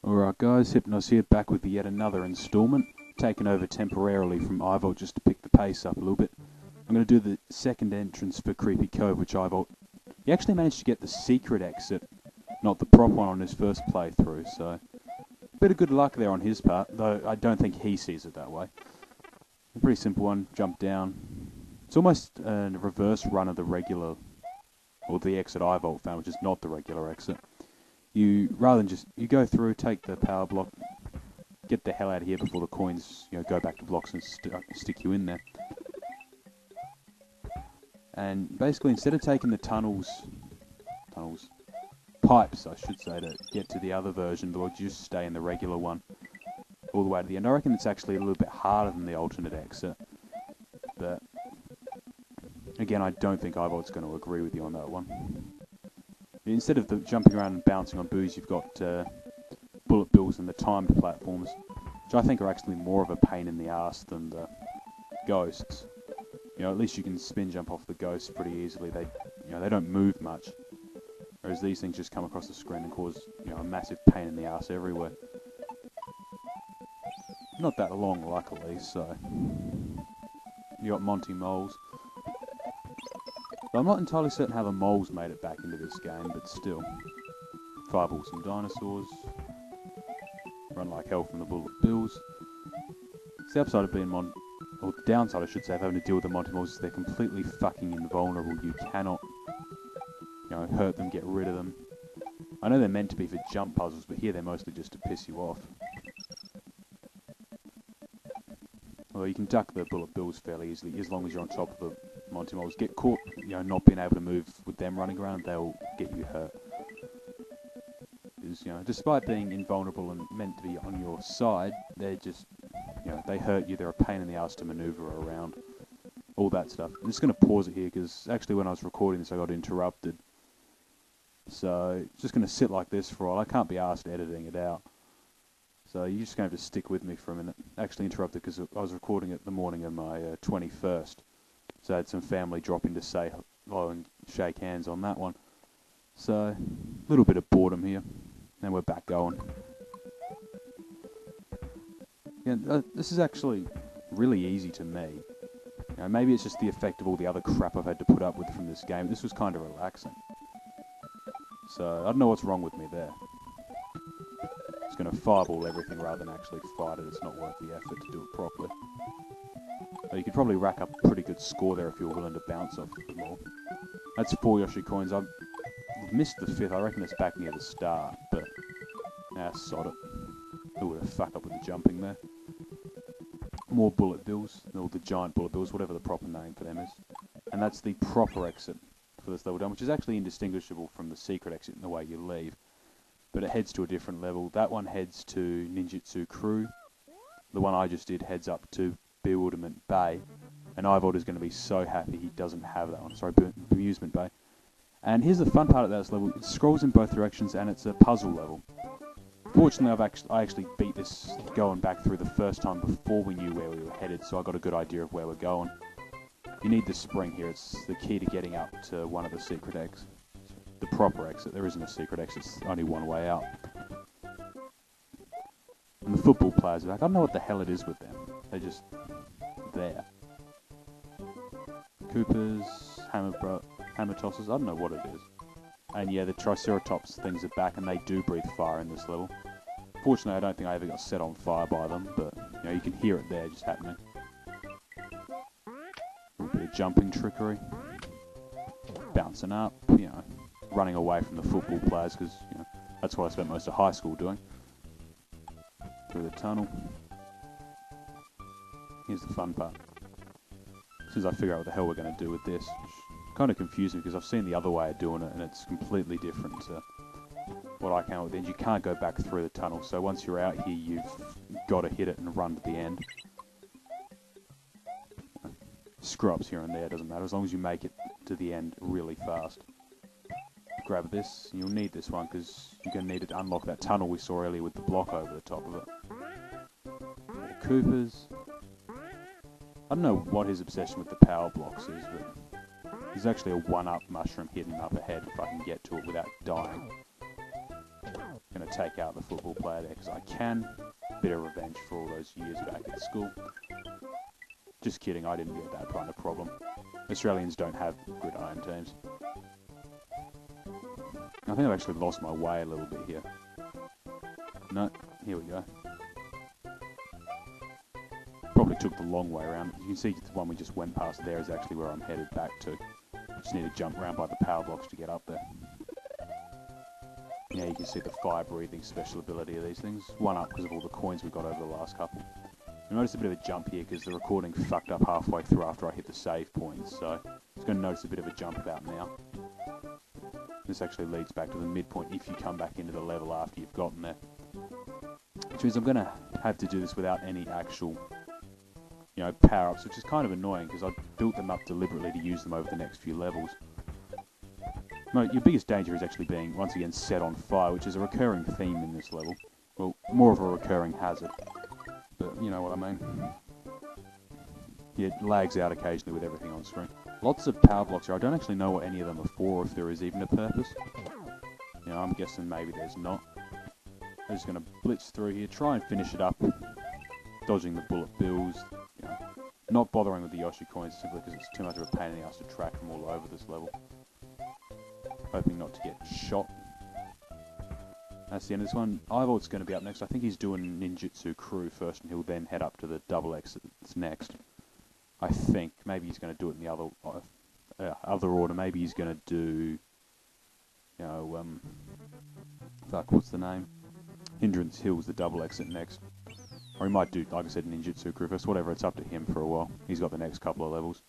Alright guys, Hypnos here, back with yet another instalment, taken over temporarily from Ivolt just to pick the pace up a little bit. I'm going to do the second entrance for Creepy Cove, which Ivolt, he actually managed to get the secret exit, not the prop one on his first playthrough, so a bit of good luck there on his part, though I don't think he sees it that way. A pretty simple one, jump down. It's almost a reverse run of the regular, or the exit Ivolt found, which is not the regular exit. Rather than just, you go through, take the power block, get the hell out of here before the coins, go back to blocks and stick you in there. And basically, instead of taking the pipes, I should say, to get to the other version, but you just stay in the regular one all the way to the end. I reckon it's actually a little bit harder than the alternate exit, but again, I don't think Ivolt's going to agree with you on that one. Instead of the jumping around and bouncing on boos, you've got bullet bills and the timed platforms, which I think are actually more of a pain in the ass than the ghosts. At least you can spin jump off the ghosts pretty easily. They don't move much, whereas these things just come across the screen and cause a massive pain in the ass everywhere. Not that long, luckily. So you got Monty Moles. I'm not entirely certain how the moles made it back into this game, but still. Fireball some dinosaurs. Run like hell from the bullet bills. The upside of being or the downside I should say, of having to deal with the Monty Moles is they're completely fucking invulnerable. You cannot, hurt them, get rid of them. I know they're meant to be for jump puzzles, but here they're mostly just to piss you off. Although you can duck the bullet bills fairly easily, as long as you're on top of the Monty Moles. Get caught, not being able to move with them running around, they'll get you hurt. Because, despite being invulnerable and meant to be on your side, they're just, they hurt you, they're a pain in the ass to maneuver around. All that stuff. I'm just going to pause it here, because actually when I was recording this I got interrupted. So, it's just going to sit like this for a while. I can't be asked editing it out. So you're just going to have to stick with me for a minute. Actually interrupted because I was recording it the morning of my 21st. So I had some family drop in to say hello and shake hands on that one. So, a little bit of boredom here. And we're back going. This is actually really easy to me. Maybe it's just the effect of all the other crap I've had to put up with from this game. This was kind of relaxing. So, I don't know what's wrong with me there. It's going to fireball everything rather than actually fight it. It's not worth the effort to do it properly. You could probably rack up a pretty good score there if you were willing to bounce off a bit more. That's 4 Yoshi coins. I've missed the 5th. I reckon it's back near the start, but sod it. Who would have fucked up with the jumping there? More bullet bills, or the giant bullet bills, whatever the proper name for them is. And that's the proper exit for this level done, which is actually indistinguishable from the secret exit in the way you leave. But it heads to a different level. That one heads to Ninjutsu Crew. The one I just did heads up to Bewilderment Bay, and Ivolt is going to be so happy he doesn't have that one. Sorry, Bemusement Bay. And here's the fun part of that level: it scrolls in both directions, and it's a puzzle level. Fortunately, I actually beat this going back through the first time before we knew where we were headed, so I got a good idea of where we're going. You need the spring here; it's the key to getting up to one of the secret exits, the proper exit. There isn't a secret exit; it's only one way out. And the football players are back. I don't know what the hell it is with them. They're just there. Coopers, hammer tossers, I don't know what it is. And yeah, the Triceratops things are back, and they do breathe fire in this level. Fortunately, I don't think I ever got set on fire by them, but you can hear it there just happening. A little bit of jumping trickery. Bouncing up, running away from the football players, because that's what I spent most of high school doing. Through the tunnel. Here's the fun part. As soon as I figure out what the hell we're going to do with this, which kind of confusing because I've seen the other way of doing it and it's completely different to what I came up with. And you can't go back through the tunnel, so once you're out here, you've got to hit it and run to the end. Screw-ups here and there, doesn't matter, as long as you make it to the end really fast. Grab this, you'll need this one because you're going to need it to unlock that tunnel we saw earlier with the block over the top of it. Coopers. I don't know what his obsession with the power blocks is, but there's actually a 1-up mushroom hidden up ahead if I can get to it without dying. Gonna to take out the football player there because I can. Bit of revenge for all those years back at school. Just kidding, I didn't get that kind of problem. Australians don't have gridiron teams. I think I've actually lost my way a little bit here. No, here we go. Probably took the long way around. You can see the one we just went past there is actually where I'm headed back to. Just need to jump around by the power blocks to get up there. Yeah, you can see the fire breathing special ability of these things. One up because of all the coins we got over the last couple. I noticed a bit of a jump here because the recording fucked up halfway through after I hit the save points, so I was going to notice a bit of a jump about now. This actually leads back to the midpoint if you come back into the level after you've gotten there. Which means I'm going to have to do this without any actual, you know, power-ups, which is kind of annoying because I built them up deliberately to use them over the next few levels. No, your biggest danger is actually being, once again, set on fire, which is a recurring theme in this level. Well, more of a recurring hazard. But you know what I mean. Yeah, it lags out occasionally with everything on screen. Lots of power blocks here. I don't actually know what any of them are for, or if there is even a purpose. You know, I'm guessing maybe there's not. I'm just going to blitz through here, try and finish it up. Dodging the bullet bills. You know, not bothering with the Yoshi coins simply because it's too much of a pain in the ass to track them all over this level. Hoping not to get shot. That's the end of this one. Ivor's going to be up next. I think he's doing Ninjutsu Crew first, and he'll then head up to the double X that's next. I think. Maybe he's going to do it in the other order. Maybe he's going to do, you know, fuck, what's the name? Hindrance Hill's the double exit next. Or he might do, like I said, Ninjutsu Crew first. Whatever, it's up to him for a while. He's got the next couple of levels.